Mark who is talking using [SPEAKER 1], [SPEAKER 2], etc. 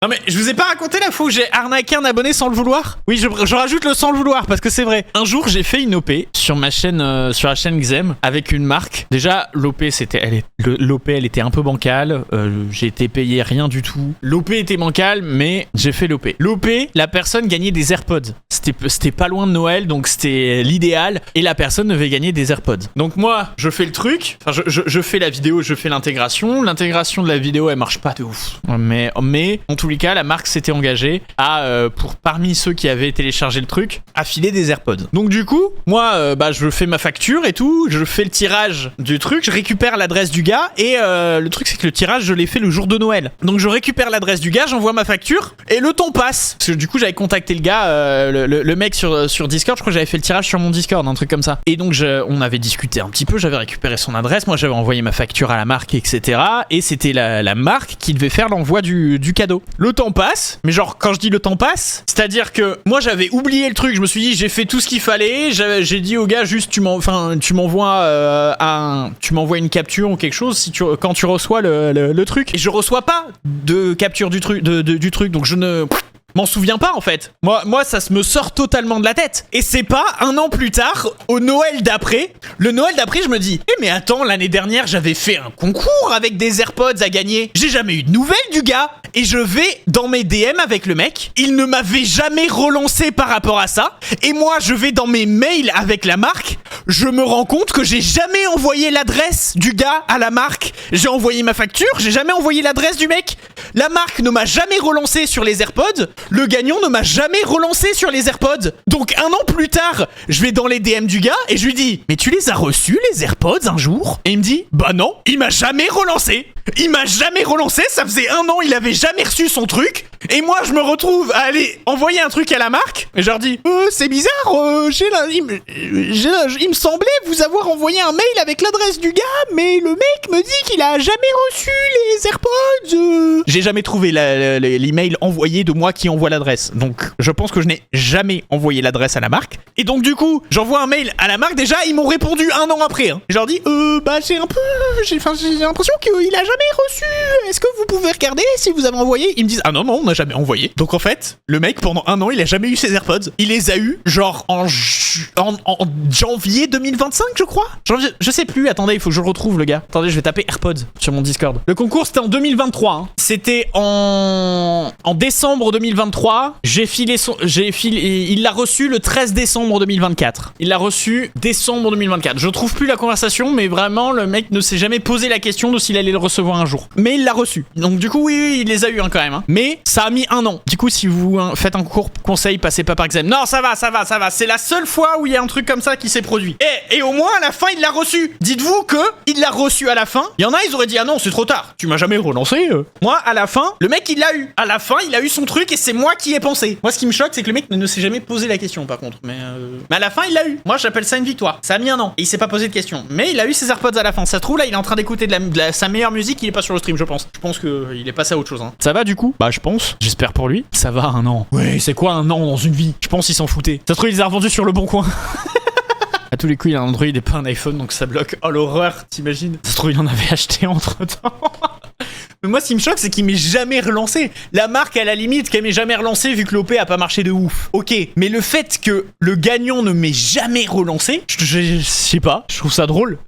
[SPEAKER 1] Non mais je vous ai pas raconté la fois où j'ai arnaqué un abonné sans le vouloir. Oui, je rajoute le sans le vouloir parce que c'est vrai. Un jour, j'ai fait une OP sur ma chaîne, sur la chaîne Xem avec une marque. Déjà, l'OP elle était un peu bancale. J'ai été payé rien du tout. L'OP était bancale, mais j'ai fait l'OP. L'OP, la personne gagnait des AirPods. C'était pas loin de Noël, donc c'était l'idéal. Et la personne devait gagner des AirPods. Donc moi, je fais le truc. Enfin, je fais la vidéo, je fais l'intégration. L'intégration de la vidéo, elle marche pas de ouf. Mais en tous les cas, la marque s'était engagée à, parmi ceux qui avaient téléchargé le truc, à filer des AirPods. Donc du coup, moi, je fais ma facture et tout, je fais le tirage du truc, je récupère l'adresse du gars et le truc c'est que le tirage, je l'ai fait le jour de Noël. Donc je récupère l'adresse du gars, j'envoie ma facture et le temps passe. Parce que du coup, j'avais contacté le gars, le mec sur Discord, je crois que j'avais fait le tirage sur mon Discord, un truc comme ça. Et donc on avait discuté un petit peu, j'avais récupéré son adresse, moi j'avais envoyé ma facture à la marque, etc. Et c'était la marque qui devait faire l'envoi du cadeau. Le temps passe, mais genre quand je dis le temps passe, c'est-à-dire que moi j'avais oublié le truc, je me suis dit j'ai fait tout ce qu'il fallait, j'ai dit au gars juste tu m'envoies une capture ou quelque chose quand tu reçois le truc. Et je reçois pas de capture du truc, donc je ne m'en souviens pas en fait. Moi ça se me sort totalement de la tête. Et c'est pas un an plus tard, au Noël d'après, le Noël d'après je me dis mais attends, l'année dernière j'avais fait un concours avec des AirPods à gagner. J'ai jamais eu de nouvelles du gars. Et je vais dans mes DM avec le mec. Il ne m'avait jamais relancé par rapport à ça. Et moi je vais dans mes mails avec la marque. Je me rends compte que j'ai jamais envoyé l'adresse du gars à la marque. J'ai envoyé ma facture, j'ai jamais envoyé l'adresse du mec. La marque ne m'a jamais relancé sur les AirPods. Le gagnant ne m'a jamais relancé sur les AirPods. Donc un an plus tard, je vais dans les DM du gars et je lui dis mais tu les as reçus les AirPods un jour? Et il me dit bah non, il m'a jamais relancé. Il m'a jamais relancé, ça faisait un an, il avait jamais reçu son truc. Et moi je me retrouve à aller envoyer un truc à la marque. Et je leur dis c'est bizarre, il me semblait vous avoir envoyé un mail avec l'adresse du gars, mais le mec me dit qu'il a jamais reçu les AirPods. J'ai jamais trouvé l'email envoyé de moi qui envoie l'adresse. Donc je pense que je n'ai jamais envoyé l'adresse à la marque. Et donc du coup j'envoie un mail à la marque. Déjà ils m'ont répondu un an après. Et je leur dis c'est un peu, j'ai l'impression qu'il a jamais reçu. Est-ce que vous pouvez regarder si vous avez envoyé? Ils me disent ah non on n'a jamais envoyé. Donc en fait le mec pendant un an il a jamais eu ses AirPods. Il les a eu genre en janvier 2025 je crois. Je sais plus, attendez il faut que je retrouve le gars. Attendez je vais taper AirPods sur mon Discord. Le concours c'était en 2023 hein. C'était en décembre 2023. Il l'a reçu le 13 décembre 2024. Il l'a reçu décembre 2024. Je trouve plus la conversation mais vraiment le mec ne s'est jamais posé la question de s'il allait le recevoir un jour. Mais il l'a reçu. Donc du coup oui il les a eu hein, quand même hein. Mais ça a mis un an. Du coup si vous faites un concours conseil, passez pas par Xem. Non ça va. C'est la seule fois où il y a un truc comme ça qui s'est produit. Et au moins à la fin il l'a reçu. Dites-vous que il l'a reçu à la fin. Il y en a ils auraient dit ah non c'est trop tard. Tu m'as jamais relancé. Moi à la fin le mec il l'a eu. À la fin il a eu son truc et c'est moi qui ai pensé. Moi ce qui me choque c'est que le mec ne s'est jamais posé la question par contre. Mais à la fin il l'a eu. Moi j'appelle ça une victoire. Ça a mis un an. Et il s'est pas posé de question. Mais il a eu ses AirPods à la fin. Ça se trouve là il est en train d'écouter sa meilleure musique. Il est pas sur le stream je pense. Je pense qu'il est passé à autre chose hein. Ça va du coup? Bah je pense. J'espère pour lui. Ça va un an. Oui c'est quoi un an dans une vie? Je pense qu'il s'en foutait. Ça se trouve il les a revendus sur le bon coin. À tous les coups il a un Android et pas un iPhone donc ça bloque. Oh l'horreur t'imagines? Ça se trouve il en avait acheté entre temps. Mais moi, ce qui me choque, c'est qu'il m'ait jamais relancé. La marque, à la limite, qu'elle m'ait jamais relancé vu que l'OP a pas marché de ouf. Ok, mais le fait que le gagnant ne m'ait jamais relancé, je sais pas, je trouve ça drôle.